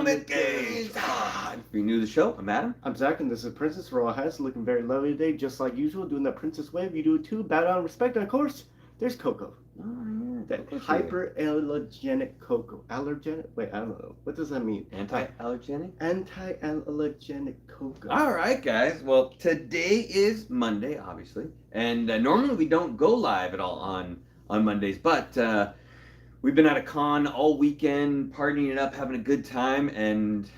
ComicGains! If you're new to the show, I'm Adam. I'm Zach, and this is Princess Rojas, looking very lovely today, just like usual, doing that princess wave. You do it too, bow down, respect, and of course, there's Coco. Oh, yeah. That hyperallergenic Coco. Allergenic? Wait, I don't know. What does that mean? Anti-allergenic? Anti-allergenic Coco. All right, guys. Well, today is Monday, obviously. And normally we don't go live at all on Mondays, but we've been at a con all weekend, partying it up, having a good time, and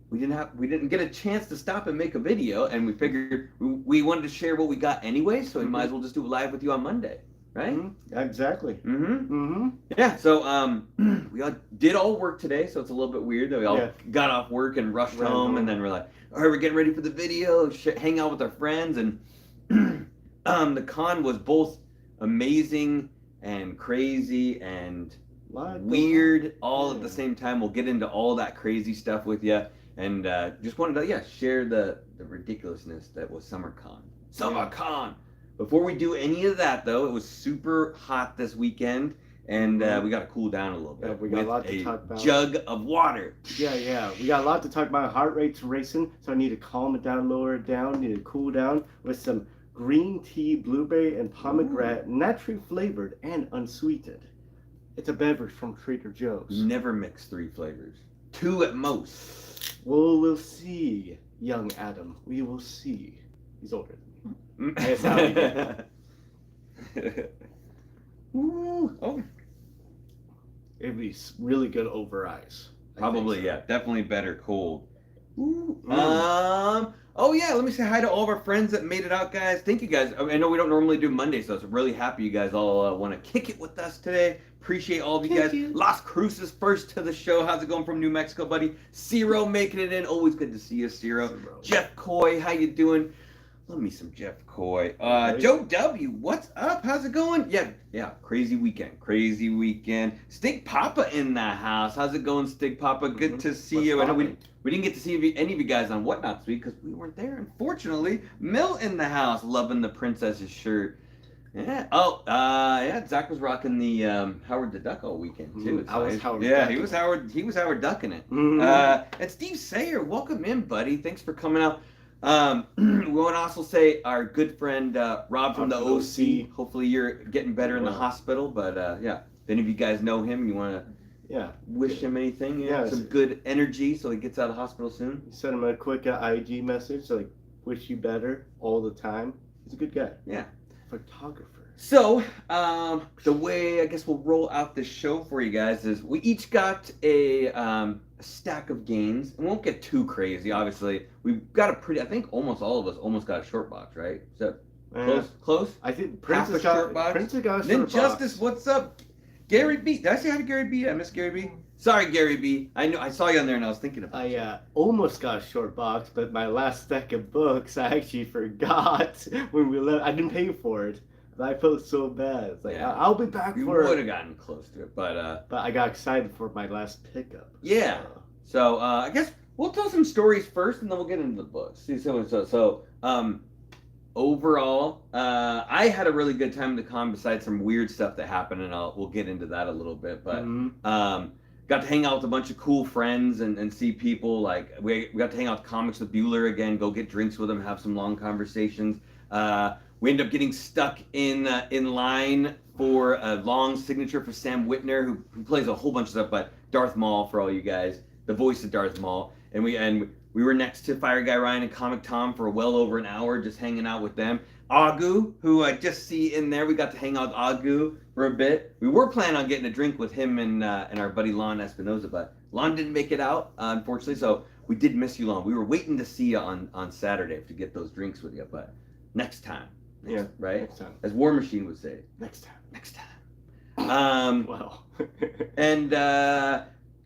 we didn't get a chance to stop and make a video, and we figured we wanted to share what we got anyway, so we might as well just do it live with you on Monday, right? Mm-hmm. Exactly. Yeah. So we all did all work today, so it's a little bit weird that we all got off work and rushed home, and then we're like, all right, we're getting ready for the video, hang out with our friends, and the con was both amazing and crazy and weird all at the same time. We'll get into all that crazy stuff with you, and just wanted to share the ridiculousness that was SummerCon. SummerCon. Before we do any of that, though, it was super hot this weekend, and we got to cool down a little bit. Yeah, we got a lot to talk about. Jug of water. Yeah. We got a lot to talk about. Heart rate's racing, so I need to calm it down, lower it down. Need to cool down with some green tea, blueberry, and pomegranate, naturally flavored and unsweetened. It's a beverage from Trader Joe's. Never mix 3 flavors. 2 at most. Well, we'll see, young Adam. We will see. He's older than me. That's how we get. Ooh. Oh. It'd be really good over ice. Probably, yeah. Definitely better cold. Ooh. Oh yeah, let me say hi to all of our friends that made it out, guys. Thank you, guys. I know we don't normally do Mondays, so I'm really happy you guys all want to kick it with us today. Appreciate all of you guys. Las Cruces first to the show. How's it going from New Mexico, buddy? Ciro making it in. Always good to see you, Ciro. Jeff Coy, how you doing? Love me some Jeff Coy. Joe W, what's up? How's it going? Yeah. Crazy weekend. Stig Papa in the house. How's it going, Stig Papa? Good to see you. I know we didn't get to see any of you guys on Whatnot this week because we weren't there. Unfortunately, Mill in the house, loving the princess's shirt. Yeah. Zach was rocking the Howard the Duck all weekend too. I was Howard. Yeah, he was Howard Ducking it. And Steve Sayer, welcome in, buddy. Thanks for coming out. We want to also say our good friend Rob from the OC. Hopefully you're getting better in the hospital. But if any of you guys know him, you want to wish him anything, some good energy so he gets out of the hospital soon. Send him a quick IG message, like wish you better all the time. He's a good guy. Yeah. Photographer. So, the way I guess we'll roll out this show for you guys is we each got a stack of gains. And we won't get too crazy, obviously. We've got I think almost all of us almost got a short box, right? So, close? I think Princess got a short box. Then Justice, what's up? Gary B. Did I say hi to Gary B? I miss Gary B. Sorry, Gary B. I saw you on there and I was thinking about you. I almost got a short box, but my last stack of books I actually forgot when we left. I didn't pay for it. But I felt so bad. It's like, I'll be back for it. You would have gotten close to it, but I got excited for my last pickup. Yeah. So I guess we'll tell some stories first, and then we'll get into the books. Overall, I had a really good time in the con, besides some weird stuff that happened, and we'll get into that a little bit. But got to hang out with a bunch of cool friends and see people. Like we got to hang out with Comics with Bueller again, go get drinks with him, have some long conversations. We ended up getting stuck in line for a long signature for Sam Whitner, who plays a whole bunch of stuff, but Darth Maul for all you guys, the voice of Darth Maul. And we were next to Fire Guy Ryan and Comic Tom for well over an hour, just hanging out with them. Agu, who I just see in there, we got to hang out with Agu for a bit. We were planning on getting a drink with him and our buddy Lon Espinoza, but Lon didn't make it out, unfortunately, so we did miss you, Lon. We were waiting to see you on Saturday to get those drinks with you, but next time. Right? Next time. As War Machine would say. Next time. Wow. And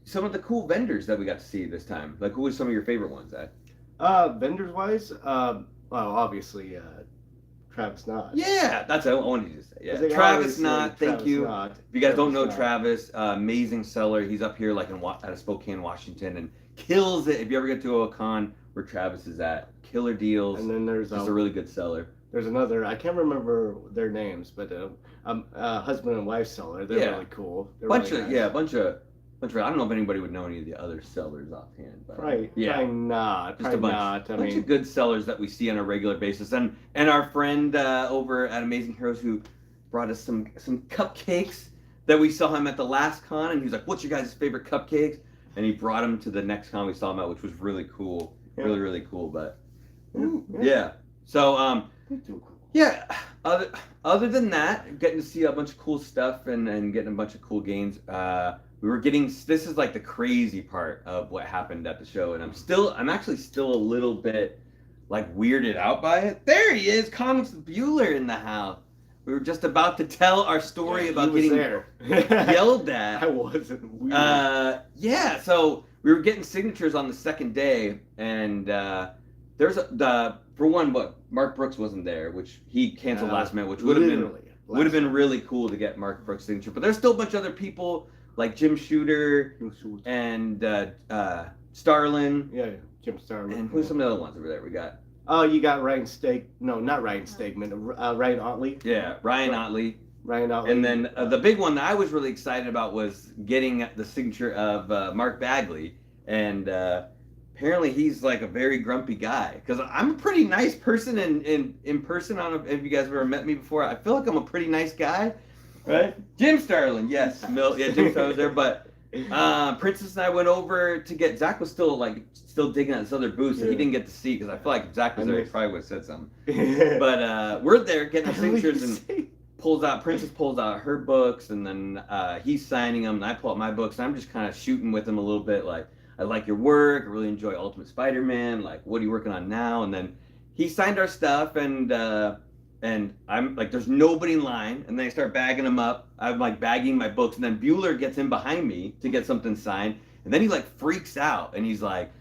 some of the cool vendors that we got to see this time. Like, who was some of your favorite ones, Zach? Vendors wise, well, obviously, Travis Knott. Yeah, that's what I wanted you to say. Yeah, Travis Knott. Thank you. If you guys don't know Travis, amazing seller. He's up here like out of Spokane, Washington, and kills it. If you ever get to a con where Travis is at, killer deals. And then there's just a really good seller. There's another, I can't remember their names, but husband and wife seller. They're really cool. They're bunch of bunch of, I don't know if anybody would know any of the other sellers offhand, but Right. yeah, Probably not. just a Probably bunch, not. I bunch mean, of good sellers that we see on a regular basis, and our friend over at Amazing Heroes who brought us some cupcakes that we saw him at the last con, and he was like, "What's your guys' favorite cupcakes?" And he brought them to the next con we saw him at, which was really cool, really cool. But yeah. So yeah. Other than that, getting to see a bunch of cool stuff and getting a bunch of cool games. We were getting, this is like the crazy part of what happened at the show, and I'm actually still a little bit like weirded out by it. There he is, Comics Bueller in the house. We were just about to tell our story about getting yelled at. I wasn't weird. Yeah, so we were getting signatures on the second day, and there's for one, Mark Brooks wasn't there, which he canceled last minute, which would have been really cool to get Mark Brooks' signature. But there's still a bunch of other people like Jim Shooter and Starlin. Yeah, Jim Starlin. And who's some of the other ones over there we got? Oh, you got Ryan Stake. No, not Ryan Stegman. Ryan Otley. Yeah, Ryan Otley. Ryan Otley. And then the big one that I was really excited about was getting the signature of Mark Bagley. And apparently he's like a very grumpy guy. Because I'm a pretty nice person in person. I don't know if you guys have ever met me before. I feel like I'm a pretty nice guy. Right? Jim Starlin, yes. Yeah, Jim Starlin was there. But Princess and I went over to get, Zach was still digging at this other booth, so he didn't get to see, because I feel like if Zach was there, he probably would have said something. But we're there getting our signatures, and Princess pulls out her books, and then he's signing them, and I pull out my books, and I'm just kind of shooting with him a little bit, like, I like your work, I really enjoy Ultimate Spider-Man, like, what are you working on now? And then he signed our stuff, and I'm like, there's nobody in line, and then I start bagging them up. I'm like bagging my books, and then Bueller gets in behind me to get something signed, and then he like freaks out, and he's like,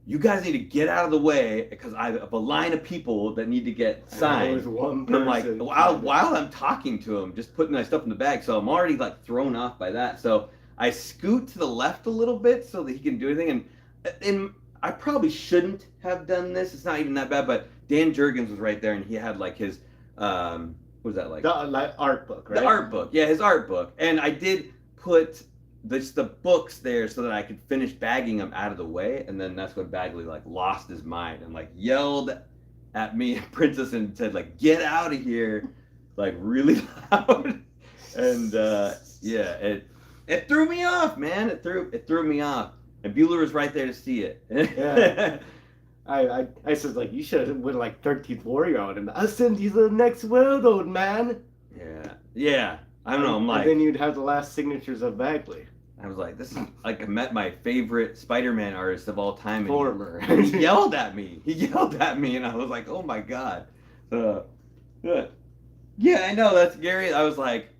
you guys need to get out of the way, because I have a line of people that need to get signed. And I'm like, while I'm talking to him, just putting my stuff in the bag, so I'm already like thrown off by that. So I scoot to the left a little bit so that he can do anything, and I probably shouldn't have done this. It's not even that bad, but Dan Jurgens was right there, and he had like his what was that like? The art book, right? The art book, yeah, his art book. And I did put the books there so that I could finish bagging them out of the way. And then that's when Bagley like lost his mind and like yelled at me and Princess and said like, "Get out of here!" like really loud. And yeah, it threw me off, man. It threw me off. And Bueller was right there to see it. Yeah. I said, like, you should have went like 13th Warrior on him. I'll send you to the next world, old man. Yeah. I don't know. I'm like, and then you'd have the last signatures of Bagley. I was like, this is like, I met my favorite Spider-Man artist of all time. Former. And he yelled at me. And I was like, oh my God. Yeah, I know. That's Gary. I was like,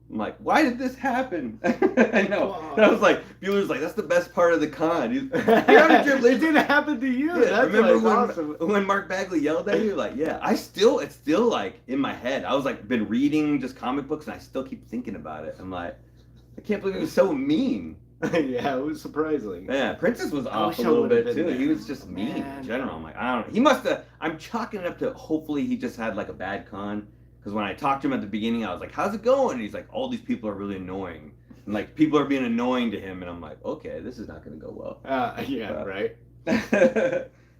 I'm like, why did this happen? I know. And I was like, Bueller's like, that's the best part of the con. You're on a trip. It didn't happen to you. Yeah, remember when Mark Bagley yelled at you? Like, yeah, it's still like in my head. I was like, been reading just comic books, and I still keep thinking about it. I'm like, I can't believe he was so mean. Yeah, it was surprising. Yeah, Princess was off a little bit too. He was just mean in general. I'm like, I don't know. He must have. I'm chalking it up to hopefully he just had like a bad con. Because when I talked to him at the beginning, I was like, how's it going? And he's like, all these people are really annoying. And like, people are being annoying to him. And I'm like, okay, this is not going to go well. Yeah, right.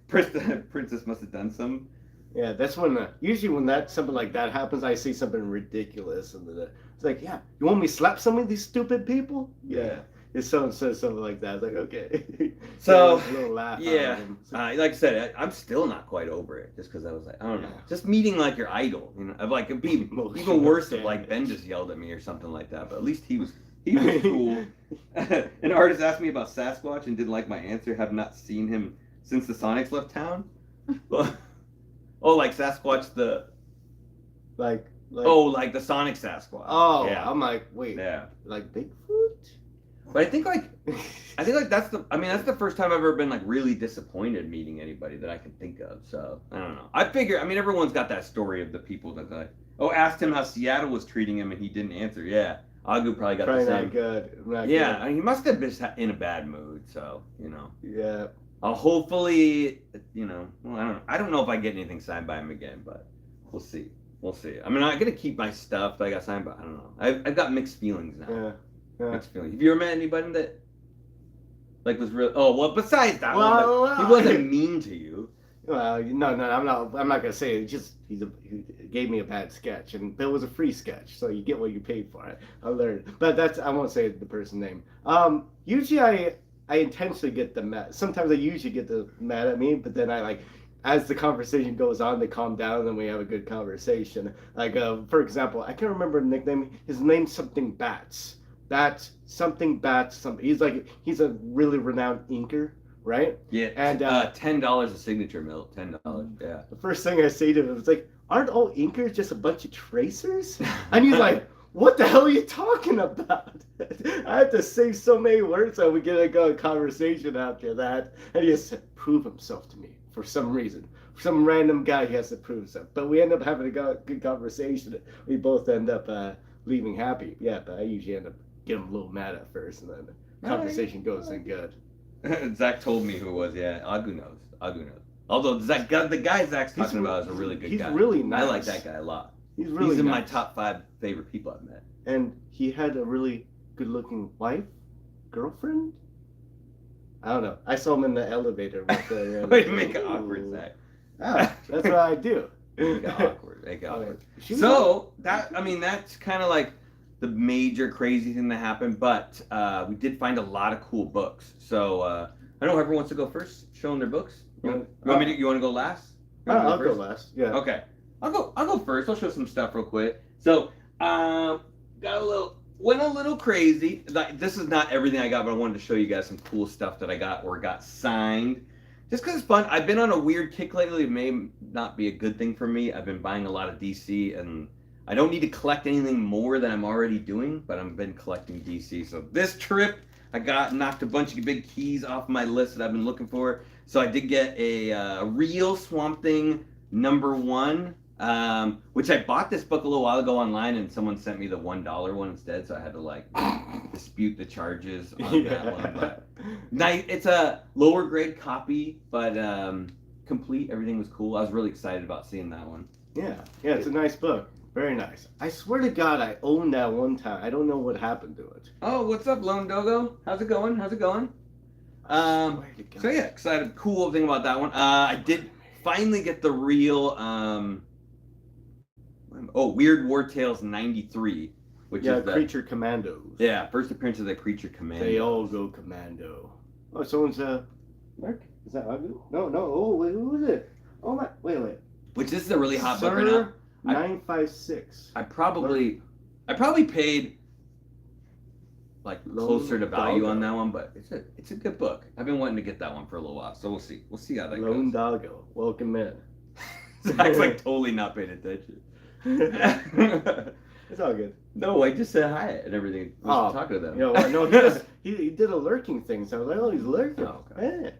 Princess must have done some. Yeah, that's when, usually when something like that happens, I see something ridiculous. And it's like, yeah, you want me to slap some of these stupid people? Yeah. If someone says something like that, it's like, okay. So, a little laugh yeah, like I said, I'm still not quite over it, just because I was like, I don't know, just meeting like your idol, you know, I'd like it'd be even worse if like Ben just yelled at me or something like that, but at least he was cool. An artist asked me about Sasquatch and didn't like my answer. Have not seen him since the Sonics left town. Oh, like Sasquatch like the Sonic Sasquatch. Oh, yeah. I'm like, wait, yeah, like Bigfoot? But I think that's the first time I've ever been like really disappointed meeting anybody that I can think of. So I don't know. I figure, I mean, everyone's got that story of the people that like, asked him how Seattle was treating him and he didn't answer. Yeah, Agu probably got the same. Not good. Yeah, I mean, he must have been in a bad mood. So you know. Yeah. I'll hopefully, you know, well, I don't know if I get anything signed by him again, but we'll see. I mean, I'm gonna keep my stuff that I got signed, but I don't know. I've got mixed feelings now. Yeah. Mixed feelings. Have you ever met anybody that Like was real. Oh well, besides that Well, one, but he wasn't mean to you. Well, no, I'm not gonna say it. Just he gave me a bad sketch, and it was a free sketch, so you get what you paid for it. I learned, but I won't say the person's name. Usually I intentionally get them mad. Sometimes I usually get them mad at me, but then I like, as the conversation goes on, they calm down and we have a good conversation. Like, for example, I can't remember the nickname. His name's something Bats. Bats something Bats something. He's a really renowned inker. Right? Yeah, and $10 a signature mill. $10, yeah. The first thing I say to him is like, "Aren't all inkers just a bunch of tracers?" And he's like, "What the hell are you talking about?" I had to say so many words so we get a conversation after that. And he has to prove himself to me for some reason. For some random guy, he has to prove himself. But we end up having a good conversation. We both end up leaving happy. Yeah, but I usually end up getting a little mad at first, and then the conversation goes in good. Zach told me who it was. Yeah, Agu knows. Although the guy Zach's talking about is a really good guy. He's really nice. I like that guy a lot. He's in my top 5 favorite people I've met. And he had a really good-looking wife, girlfriend. I don't know. I saw him in the elevator with the. Way to make it awkward, Zach. Ah, that's what I do. Make it awkward. So that's kind of like the major crazy thing that happened, but we did find a lot of cool books. So I don't know whoever wants to go first, showing their books. You want to go last? I'll go last. Yeah. Okay. I'll go first. I'll show some stuff real quick. So went a little crazy. This is not everything I got, but I wanted to show you guys some cool stuff that I got or got signed. Just because it's fun. I've been on a weird kick lately. It may not be a good thing for me. I've been buying a lot of DC, and I don't need to collect anything more than I'm already doing, but I've been collecting DC. So this trip, I knocked a bunch of big keys off my list that I've been looking for. So I did get a real Swamp Thing #1, which I bought this book a little while ago online, and someone sent me the $1 one instead, so I had to dispute the charges on that one. But it's a lower grade copy, but complete. Everything was cool. I was really excited about seeing that one. Yeah, it's a nice book. Very nice. I swear to God, I owned that one time. I don't know what happened to it. Oh, what's up, Lone Dogo? How's it going? So yeah, excited. Cool thing about that one. I did finally get the real Weird War Tales '93, which is the Creature Commandos. Yeah, first appearance of the Creature Commando. They all go commando. Oh, someone's Mark? Is that Agu? No. Oh, wait, who is it? Oh my, wait. Which this is a really hot book right now. 956. I probably paid like closer to value on that one, but it's a good book. I've been wanting to get that one for a little while, so we'll see how that goes. Lone Doggo, welcome in. Zach's like totally not paying attention. It's all good. No, I just said hi and everything. Talking to them. No, he did a lurking thing, so I was like, oh, he's lurking. Oh, okay. Yeah.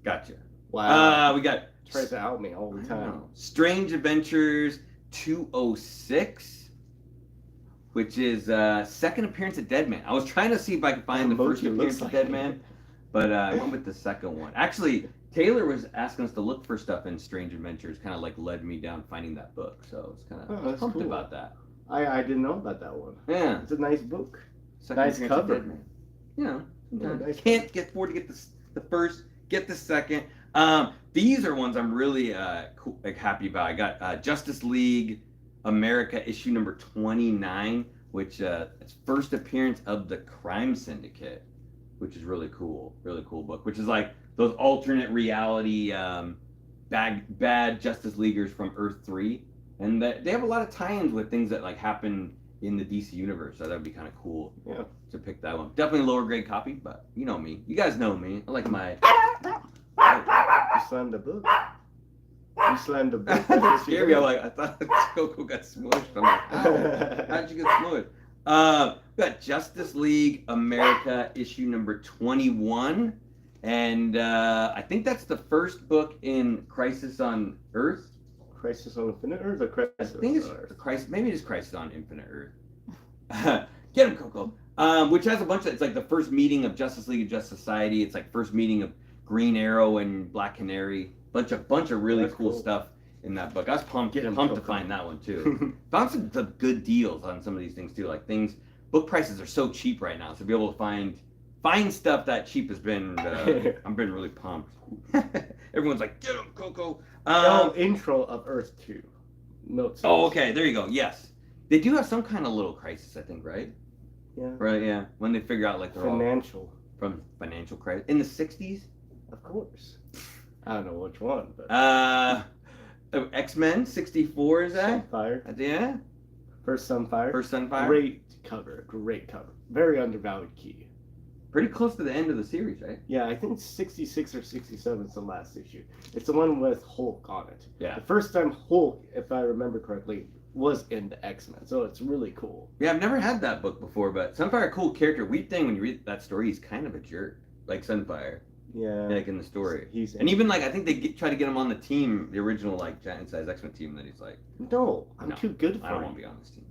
Gotcha. Wow. We got tries to out me all the time. Strange Adventures 206, which is second appearance of Deadman. I was trying to see if I could find the first appearance of Deadman, but I went with the second one. Actually, Taylor was asking us to look for stuff in Strange Adventures, kind of like led me down finding that book. So it's kind of pumped about that. I didn't know about that one. Yeah, it's a nice book. Second nice cover. Nice. Can't afford to get the first, get the second. These are ones I'm really happy about. I got Justice League America issue #29, which is first appearance of the Crime Syndicate, which is really cool book. Which is like those alternate reality bad Justice Leaguers from Earth 3, and they have a lot of tie-ins with things that like happen in the DC universe. So that'd be kind of cool. Yeah. To pick that one. Definitely a lower grade copy, but you know me. You guys know me. I like my. You slammed the book. That scared me. I thought Coco got smushed. I'm like, ow, how'd you get smushed? We got Justice League America issue #21. And I think that's the first book in Crisis on Earth. Crisis on Infinite Earth or Crisis? I think it's maybe it's Crisis on Infinite Earth. Get him, Coco. Which has a bunch of, it's like the first meeting of Justice League and Justice Society. It's like first meeting of Green Arrow and Black Canary. Bunch of really cool stuff in that book. I was pumped to find that one too. Found some good deals on some of these things too. Like book prices are so cheap right now, so to be able to find find stuff that cheap has been. I've been really pumped. Everyone's like, get him, Coco. Intro of Earth 2. Notes. Oh, okay. There you go. Yes, they do have some kind of little crisis, I think, right? Yeah. Right. Yeah. When they figure out like they're financial. all from financial crisis in the '60s. Of course. I don't know which one, but. X-Men '64 is that? Sunfire. Yeah. First Sunfire. First Sunfire. Great cover. Great cover. Very undervalued key. Pretty close to the end of the series, right? Yeah, I think 66 or 67 is the last issue. It's the one with Hulk on it. Yeah. The first time Hulk, if I remember correctly, was in the X-Men, so it's really cool. Yeah, I've never had that book before, but Sunfire, cool character. Weird thing when you read that story, he's kind of a jerk, like Sunfire. Yeah. Like in the story. And even like I think they try to get him on the team, the original like giant size X-Men team. And then he's like, "No, I'm too good for I don't want to be on this team."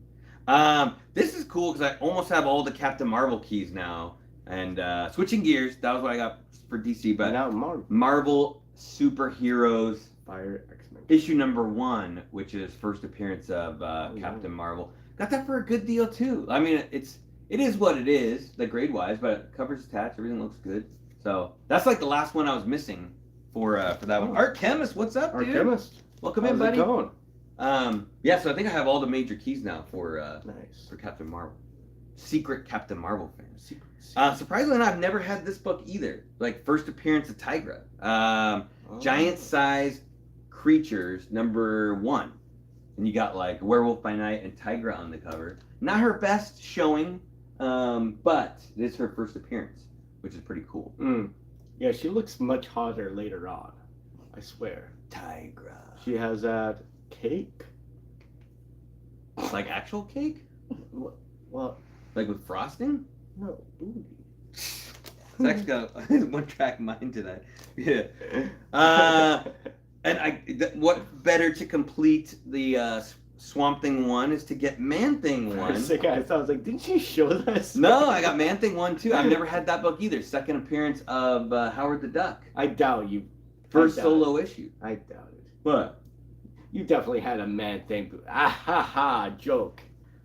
This is cool because I almost have all the Captain Marvel keys now. And switching gears, that was what I got for DC. But now Marvel Superheroes Fire X-Men issue number 1, which is first appearance of Captain Marvel. Got that for a good deal too. I mean, it is what it is, the grade wise, but covers attached, everything looks good. So that's like the last one I was missing for that one. Art Chemist, what's up, dude? Art Chemist, welcome in, buddy. How's it going? Yeah, so I think I have all the major keys now for Captain Marvel. Secret Captain Marvel fan. Surprisingly enough, I've never had this book either. Like first appearance of Tigra. Giant size creatures number 1. And you got like Werewolf by Night and Tigra on the cover. Not her best showing, but it is her first appearance, which is pretty cool. Yeah, she looks much hotter later on. I swear. Tigra. She has that cake. Like actual cake? Well, like with frosting? No, booty. Zach's got a one-track mind today. Yeah. And what better to complete the Swamp Thing 1 is to get Man Thing 1. I was like, didn't you show this? No, I got Man Thing 1 too. I've never had that book either. Second appearance of Howard the Duck. I doubt you. First solo issue. I doubt it. What? You definitely had a Man Thing. Ah ha ha! Joke.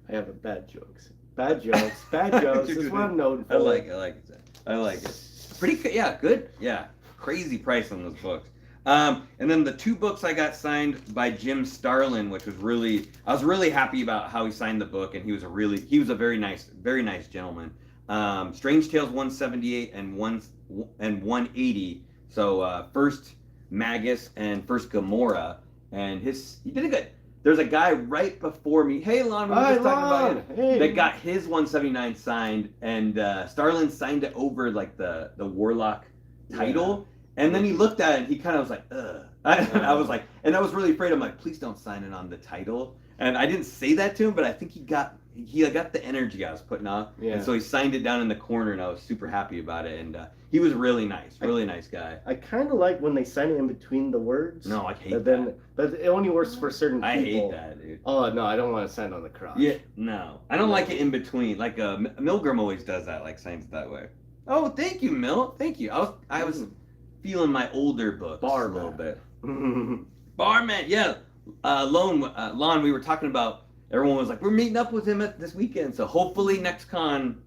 I have a bad jokes. Bad jokes. Bad jokes. This is what I'm known for. I like it. Pretty. Yeah. Good. Yeah. Crazy price on those books. And then the 2 books I got signed by Jim Starlin, which was I was really happy about how he signed the book, and he was a very nice gentleman. Strange Tales 178 and 180. So first Magus and first Gamora, and he did a good. There's a guy right before me. Hey, Lon, we were just talking about it. Hey. That got his 179 signed, and Starlin signed it over like the Warlock title. Yeah. And then he looked at it, and he kind of was like, ugh. I was like, and I was really afraid. I'm like, please don't sign it on the title. And I didn't say that to him, but I think he got the energy I was putting off. Yeah. And so he signed it down in the corner, and I was super happy about it. And he was really nice guy. I kind of like when they sign it in between the words. No, I hate that. But it only works for certain people. I hate that, dude. Oh, no, I don't want to sign on the cross. Yeah, no. I don't like it in between. Like, Milgram always does that, like, signs it that way. Oh, thank you, Mil. Thank you. I was feeling my older books a little bit. Barman, yeah. Lon, we were talking about, everyone was like, we're meeting up with him this weekend, so hopefully next con,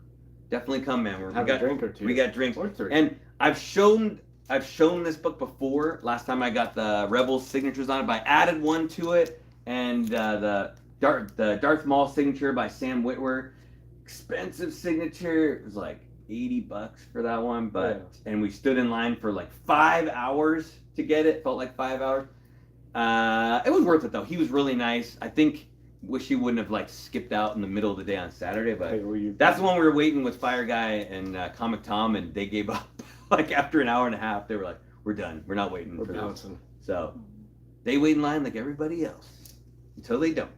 definitely come, man. We got a drink or 2. We got drinks. Or 3. And I've shown this book before. Last time I got the Rebels signatures on it, but I added one to it, and the Darth Maul signature by Sam Witwer. Expensive signature. It was like $80 for that one, and we stood in line for like 5 hours to get it. Felt like 5 hours. It was worth it though. He was really nice. I think wish he wouldn't have like skipped out in the middle of the day on Saturday, but that's the one we were waiting with Fire Guy and Comic Tom, and they gave up like after an hour and a half. They were like, "We're done. We're not waiting for this." So they wait in line like everybody else until they don't.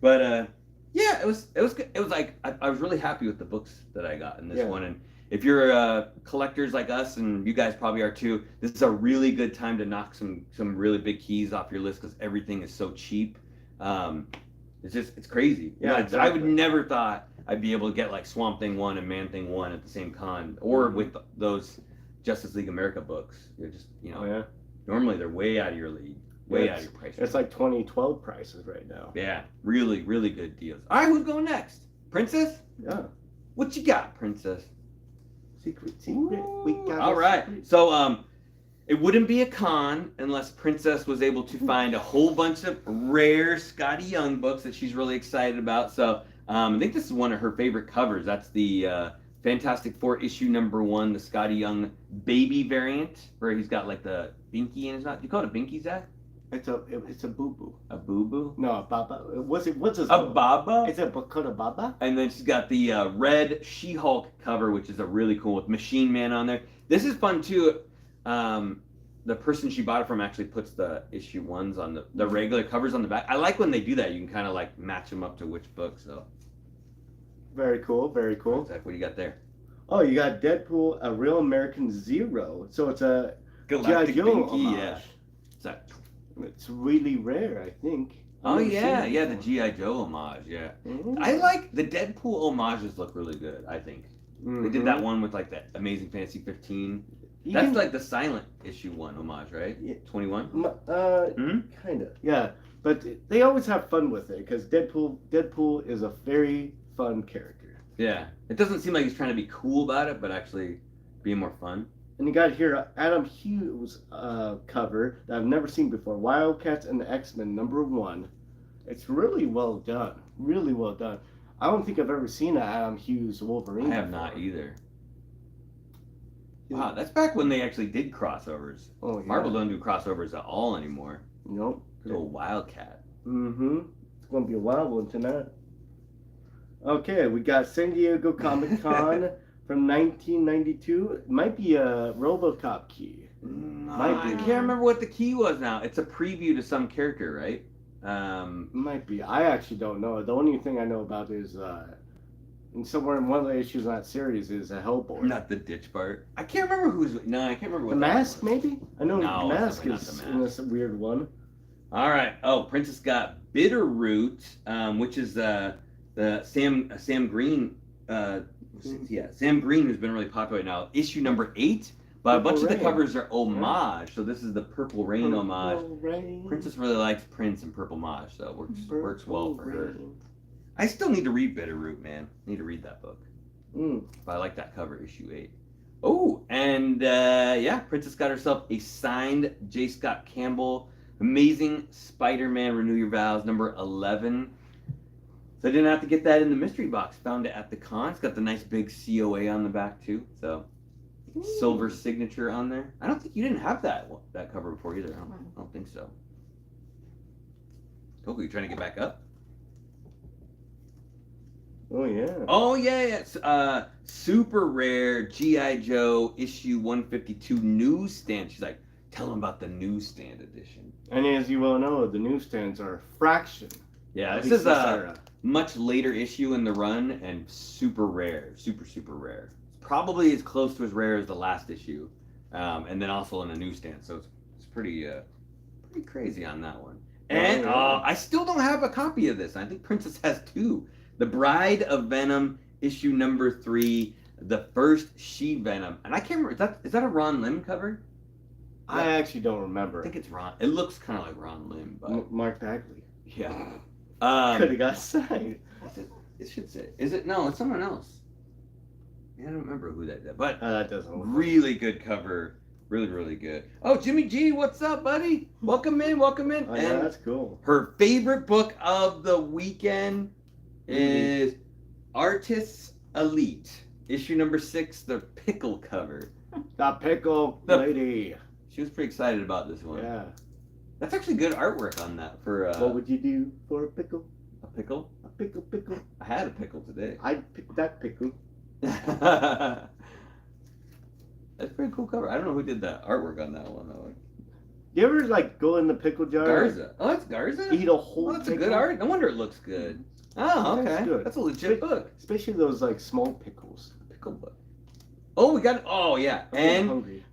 But yeah, it was good. It was like I was really happy with the books that I got in this one. And if you're collectors like us, and you guys probably are too, this is a really good time to knock some really big keys off your list because everything is so cheap. It's crazy. Yeah, exactly. I would never thought I'd be able to get like Swamp Thing 1 and Man Thing 1 at the same con, or with those Justice League America books. They're just normally they're way out of your league. Way out of your price. It's like 2012 prices right now. Yeah, really, really good deals. All right, who's going next? Princess? Yeah. What you got, Princess? Secret. We got All a right. secret. So it wouldn't be a con unless Princess was able to find a whole bunch of rare Scotty Young books that she's really excited about. So I think this is one of her favorite covers. That's the Fantastic Four issue #1, the Scotty Young baby variant, where he's got like the binky in his mouth. You call it a binky, Zach? It's a boo boo. A boo boo? No, a baba. What's this? A baba? It's a book called a baba. And then she's got the red She-Hulk cover, which is a really cool with Machine Man on there. This is fun too. The person she bought it from actually puts the issue 1s on the regular covers on the back. I like when they do that. You can kind of like match them up to which book. So Very cool. Very cool. Zach, what do you got there? Oh, you got Deadpool, a Real American Zero. So it's a Galactic G.I. Joe Binky, homage. yeah. Zach. It's really rare, I think. Oh I've never yeah, seen it yeah, the before. G.I. Joe homage, yeah. Mhm. I like the Deadpool homages look really good, I think. They did that one with like that Amazing Fantasy 15. You That's can- like the silent issue 1 homage, right? Yeah. 21? Kind of. Yeah, but they always have fun with it because Deadpool is a very fun character. Yeah. It doesn't seem like he's trying to be cool about it, but actually being more fun. And you got here Adam Hughes cover that I've never seen before. Wildcats and the X-Men #1. It's really well done. Really well done. I don't think I've ever seen an Adam Hughes Wolverine. I have before. not either. Wow, that's back when they actually did crossovers. Oh yeah. Marvel don't do crossovers at all anymore. Nope. Good old Wildcat. It's gonna be a wild one tonight. Okay, we got San Diego Comic Con from 1992. It might be a RoboCop key. I can't remember what the key was now. It's a preview to some character, right? Might be. I actually don't know. The only thing I know about is and somewhere in one of the issues in that series is a Hellboy. Not the ditch part. I can't remember who's. No, I can't remember what The that Mask, was. maybe? I know No, the Mask definitely not is the in Mask. this weird one. All right. Oh, Princess got Bitterroot, which is the Sam Green. Sam Green, who's been really popular right now. Issue #8, but a bunch of the Rain. covers are homage. So this is the Purple Rain homage. Purple Rain. Princess really likes Prince and Purple Mage, so it works well for her. Rain. I still need to read Bitterroot, man. Need to read that book. Mm. But I like that cover, issue 8. Oh, and yeah, Princess got herself a signed J. Scott Campbell Amazing Spider-Man Renew Your Vows #11. So I didn't have to get that in the mystery box. Found it at the con. It's got the nice big COA on the back too. So silver signature on there. I don't think you didn't have that cover before either. I don't think so. Oh, you trying to get back up? Oh yeah. Oh yeah, it's super rare G.I. Joe issue 152 newsstand. She's like, tell them about the newsstand edition. And as you well know, the newsstands are a fraction. Yeah, At this least is a era. much later issue in the run and super rare, super rare. It's probably as close to as rare as the last issue, and then also in a newsstand. So it's pretty crazy on that one. And I still don't have a copy of this. I think Princess has 2. The Bride of Venom issue #3, the first She Venom, and I can't remember. Is that a Ron Lim cover? I actually don't remember. I think it's Ron. It looks kind of like Ron Lim, but Mark Bagley. yeah. Could have got signed. It should say. Is it? No, it's someone else. Yeah, I don't remember who that did, but That doesn't look really good cover. Really good. Oh, Jimmy G, what's up, buddy? Welcome in. Oh, yeah, And that's cool. her favorite book of the weekend is Artists Elite, issue #6, the pickle cover. The pickle The- lady. She was pretty excited about this one. Yeah. That's actually good artwork on that for What would you do for a pickle? a pickle. A pickle. I had a pickle today. I'd pick that pickle. That's a pretty cool cover. I don't know who did that artwork on that one though. You ever like go in the pickle jar? Garza. Oh, it's Garza? Eat a whole Oh, that's a pickle? good art. No wonder it looks good. Oh, okay. That's good. That's a legit book. Especially those like small pickles. Pickle book. Oh, we got. Oh, yeah. I'm And hungry.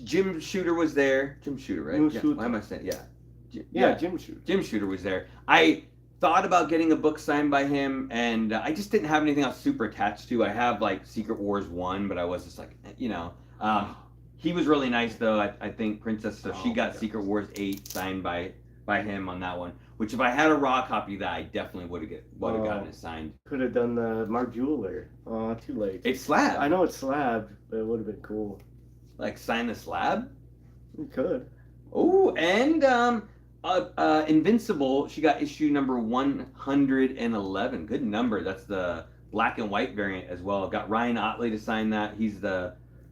Jim Shooter was there. Jim Shooter, right? Jim Yeah. Shooter. Why am I saying? Yeah. Yeah, Jim Shoot. Jim Shooter was there. I thought about getting a book signed by him, and I just didn't have anything I was super attached to. I have like Secret Wars 1, but I was just like, you know. He was really nice though. I think Princess. So she got yeah. Secret Wars 8 signed by by him on that one. Which if I had a raw copy of that, I definitely would have gotten it signed. Could have done the Mark Jeweler. Oh, too late. It's slab. I know it's slabbed, but it would have been cool. Like sign the slab. You could. Oh, and Invincible. She got issue number 111. Good number. That's the black and white variant as well. Got Ryan Otley to sign that. He's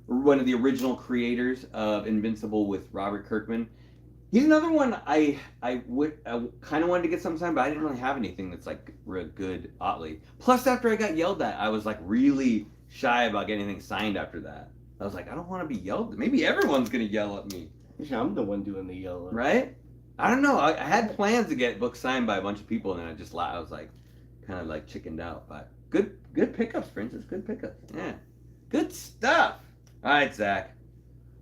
one of the original creators of Invincible with Robert Kirkman. He's another one I kind of wanted to get some signed, but I didn't really have anything that's like real good Otley. Plus, after I got yelled at, I was like really shy about getting anything signed after that. I was like, I don't want to be yelled at. Maybe everyone's gonna yell at me. I'm the one doing the yelling. Right? I don't know. I had plans to get books signed by a bunch of people, and then I was like, kind of like chickened out. But good pickups, Princess. Good pickups. Yeah, good stuff. All right, Zach.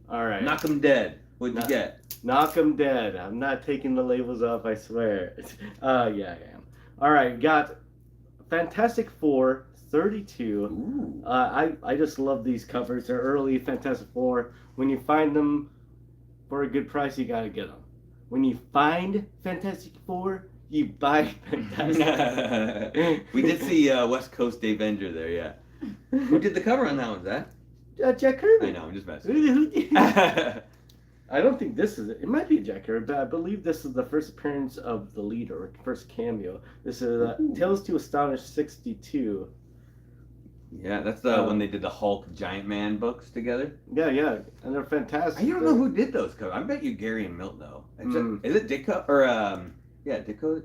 All right. Knock 'em dead. What'd you get? Knock 'em dead. I'm not taking the labels off, I swear. Yeah, I am. All right, got Fantastic Four 32. Ooh. I just love these covers. They're early Fantastic Four. When you find them for a good price, you gotta get them. When you find Fantastic Four, you buy Fantastic. We did see West Coast Avenger there, yeah. Who did the cover on that one, Zach? Jack Kirby. I know, I'm just messing. I don't think this is it. It might be Jack Kirby, but I believe this is the first appearance of the leader, or first cameo. This is Tales to Astonish 62. Yeah, that's the when they did the Hulk Giant Man books together. Yeah, and they're fantastic. I don't know who did those covers. I bet you Gary and Milt though. Is it Ditko or yeah, Ditko?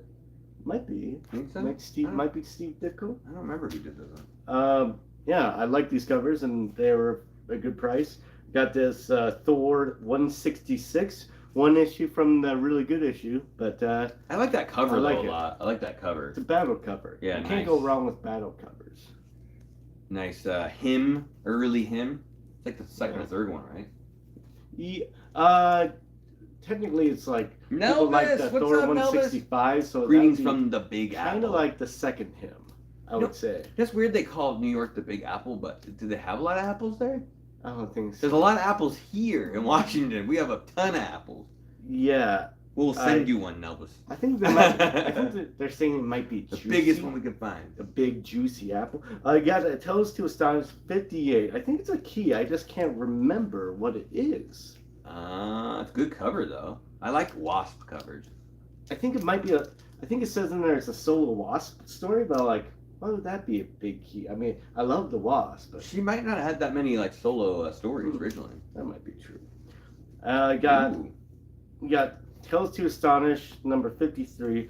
Might be. Think so? Might be Steve Ditko. I don't remember who did those ones. Yeah, I like these covers and they were a good price. Got this Thor 166, one issue from the really good issue, but I like that cover a lot. I like that cover. It's a battle cover. Yeah, you can't go wrong with battle covers. Nice early hymn. It's like the second or third one, right? Yeah, technically it's like people like the Thor 165, so Greetings from the Big Apple. Kind of like the second hymn, I would say. That's weird they call New York the Big Apple, but do they have a lot of apples there? I don't think so. There's a lot of apples here in Washington. We have a ton of apples. Yeah. We'll send you one, Nelvis. I think they're saying it might be the juicy. biggest one we could find. A big juicy apple. Got Tales to Astonish 58. I think it's a key. I just can't remember what it is. It's a good cover though. I like Wasp covers. I think it might be I think it says in there it's a solo Wasp story, but like, why would that be a big key? I mean, I love the Wasp, but she might not have had that many like solo stories originally. That might be true. We got Tales to Astonish number 53.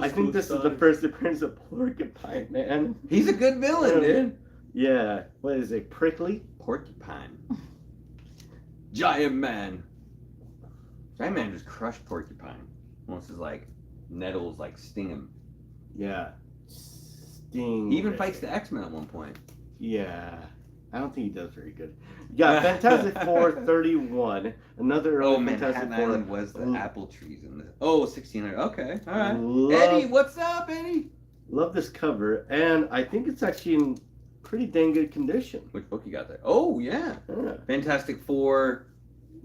I think this is the first appearance of Porcupine Man. He's a good villain, dude. Yeah. What is it? Prickly? Porcupine. Giant Man. Giant Man just crushed Porcupine. Almost as like nettles like sting him. Yeah. He even fights the X-Men at one point. Yeah. I don't think he does very good. Yeah, Fantastic Four 31. Another early Fantastic Four. Island was the apple trees in this. 1600. Okay. All right. Eddie, what's up, Eddie? Love this cover, and I think it's actually in pretty dang good condition. Which book you got there? Oh, yeah. Fantastic Four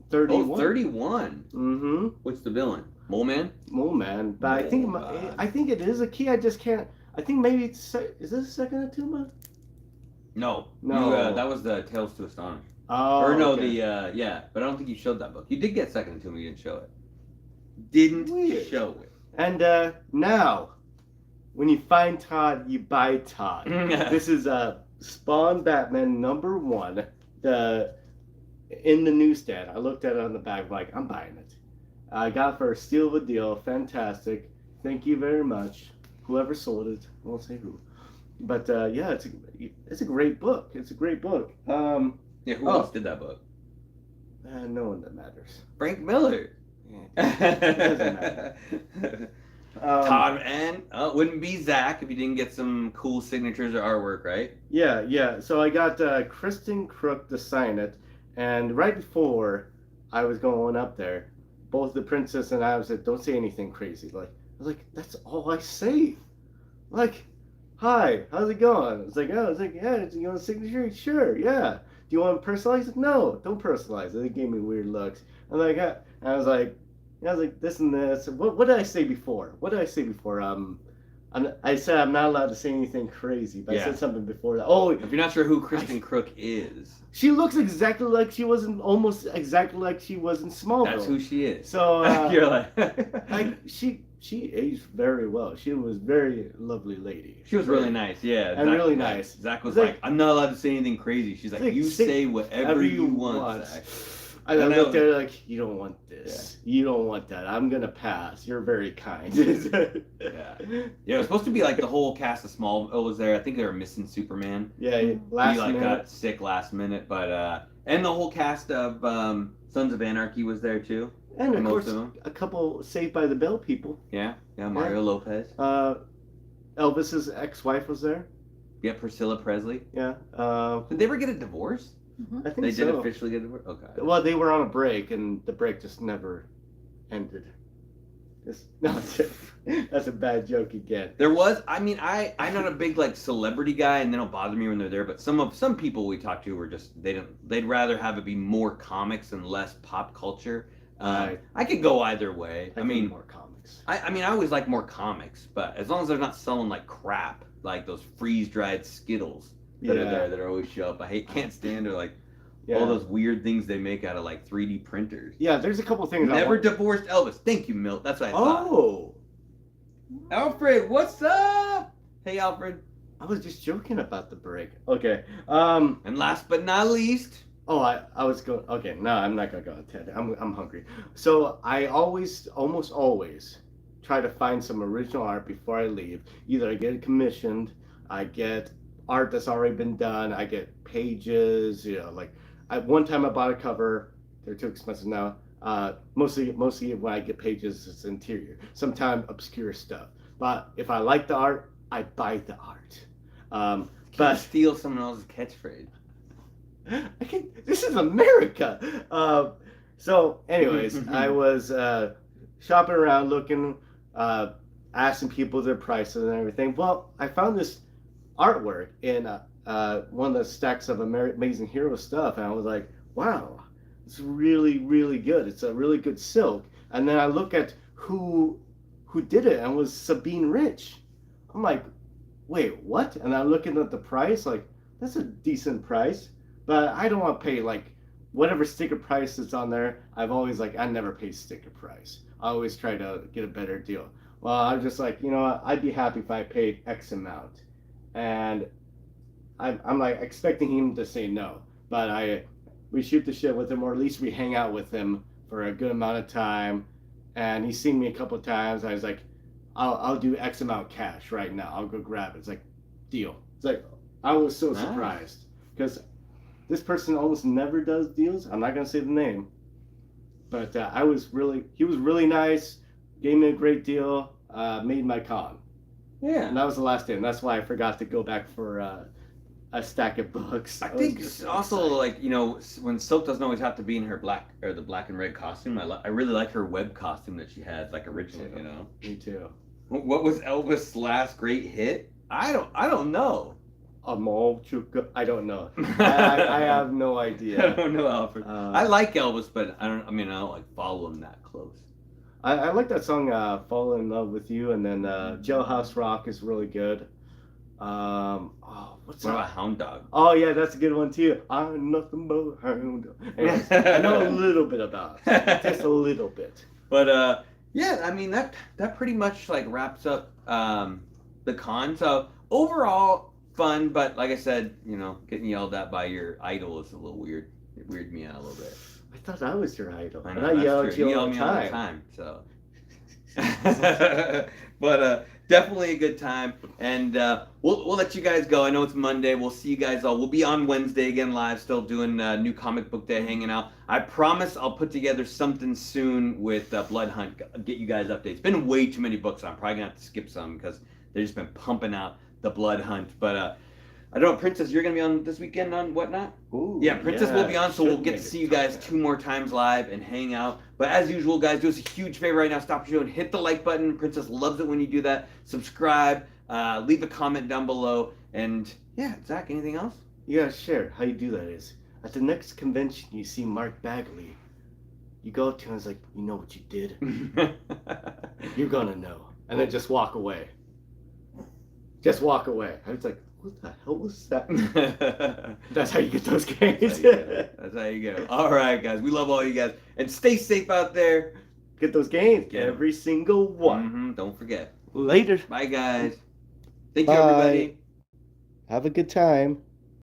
31. Oh, 31. Mm-hmm. What's the villain? Mole Man? Mole Man. But I think it is a key. I just can't. I think maybe it's. Is this a second Atuma? No. That was the Tales to Astonish. Oh. Or no, okay. But I don't think you showed that book. You did get second Atuma, you didn't show it. Didn't show it. And now, when you find Todd, you buy Todd. This is Spawn Batman number 1. In the newsstand. I looked at it on the back, like, I'm buying it. I got it for a steal of a deal. Fantastic. Thank you very much. Whoever sold it, I won't say who. But yeah, it's a great book. It's a great book. Yeah, who else did that book? No one that matters. Frank Miller. Yeah, it doesn't matter. Todd and wouldn't be Zach if you didn't get some cool signatures or artwork, right? Yeah. So I got Kristen Crook to sign it, and right before I was going up there, both the princess and I said, "Don't say anything crazy." Like I was like, "That's all I say." Like, "Hi, how's it going?" It's like, "Oh," it's like, "Yeah, you want a signature? Sure, yeah." Do you want to personalize it? No, don't personalize it. It gave me weird looks. And I was like, And I was like, this and this. What did I say before? I said I'm not allowed to say anything crazy, but I said something before that. Oh, if you're not sure who Kristen Crook is, she looks exactly like she was almost exactly like she was in Smallville. That's who she is. So you're like, she aged very well. She was a very lovely lady. She was really nice, yeah. And really nice. Zach was like, I'm not allowed to say anything crazy. She's like, you say whatever you want, Zach. And I looked at her like, you don't want this. Yeah. You don't want that. I'm going to pass. You're very kind. Yeah, it was supposed to be like the whole cast of Smallville was there. I think they were missing Superman. Yeah, last minute. He minute. Got sick last minute. But, and the whole cast of Sons of Anarchy was there too. And of course, a couple Saved by the Bell people. Yeah, Mario Lopez. Elvis's ex-wife was there. Yeah, Priscilla Presley. Yeah. Did they ever get a divorce? I think they so. did officially get a divorce? Okay. Well, they were on a break, and the break just never ended. That's a bad joke again. There was, I'm not a big like celebrity guy, and they don't bother me when they're there. But some people we talk to were just they'd rather have it be more comics and less pop culture. I could go either way. I mean, more comics. I always like more comics, but as long as they're not selling like crap, like those freeze-dried Skittles that are there that always show up. Can't stand or like all those weird things they make out of like 3D printers. Yeah, there's a couple things. Never divorced Elvis. Thank you, Milt. That's what I thought. Oh, Alfred, what's up? Hey, Alfred. I was just joking about the break. Okay. And last but not least. Oh, I was going. Okay, no, I'm not gonna go on Ted. I'm hungry. So I almost always try to find some original art before I leave. Either I get it commissioned, I get art that's already been done, I get pages. One time I bought a cover. They're too expensive now. Mostly when I get pages, it's interior. Sometimes obscure stuff. But if I like the art, I buy the art. But steal someone else's catchphrase. This is America. So, anyways, I was shopping around, looking, asking people their prices and everything. Well, I found this artwork in one of the stacks of Amazing Hero stuff, and I was like, wow, it's really, really good. It's a really good silk. And then I look at who did it, and it was Sabine Rich. I'm like, wait, what? And I'm looking at the price, like, that's a decent price. But I don't want to pay like whatever sticker price is on there. I've always I never pay sticker price. I always try to get a better deal. Well, I'm just like, you know what? I'd be happy if I paid X amount. And I'm like expecting him to say no. But we shoot the shit with him, or at least we hang out with him for a good amount of time. And he's seen me a couple of times. I was like, I'll do X amount cash right now. I'll go grab it. It's like, deal. It's like, I was so surprised because this person almost never does deals. I'm not gonna say the name, but he was really nice. Gave me a great deal. Made my con. Yeah. And that was the last day, and that's why I forgot to go back for a stack of books. I think also when Silk doesn't always have to be in her the black and red costume. I really like her web costume that she had originally. Me too. What was Elvis' last great hit? I don't know. I don't know. I have no idea. I don't know, Alfred. I like Elvis, but I don't follow him that close. I like that song, "Fall in Love with You," and then "Jailhouse Rock" is really good. What about Hound Dog? Oh yeah, that's a good one too. I'm nothing but a hound dog. Anyways, I know a little bit about it, just a little bit. But that pretty much wraps up the con. So overall, fun, but like I said, getting yelled at by your idol is a little weird. It weirded me out a little bit. I thought I was your idol. I know, I yell at you all the time. So, but definitely a good time, and we'll let you guys go. I know it's Monday. We'll see you guys all. We'll be on Wednesday again live, still doing new comic book day, hanging out. I promise I'll put together something soon with Blood Hunt. Get you guys updates. It's been way too many books. I'm probably gonna have to skip some because they've just been pumping out the Blood Hunt. But I don't know, Princess, you're going to be on this weekend on Whatnot? Ooh, yeah, Princess will be on, so we'll get to see you guys 2 more times live and hang out. But as usual, guys, do us a huge favor right now. Stop what you're doing. Hit the like button. Princess loves it when you do that. Subscribe. Leave a comment down below. And, yeah, Zach, anything else? You gotta share. How you do that is, at the next convention, you see Mark Bagley. You go up to him and it's like, you know what you did? You're gonna know. And then just walk away. Just walk away. I was like, what the hell was that? That's how you get those gains. That's how you go. All right, guys. We love all you guys. And stay safe out there. Get those gains. Get 'em. Every single one. Don't forget. Later. Bye, guys. Thank you, Bye. everybody. Have a good time.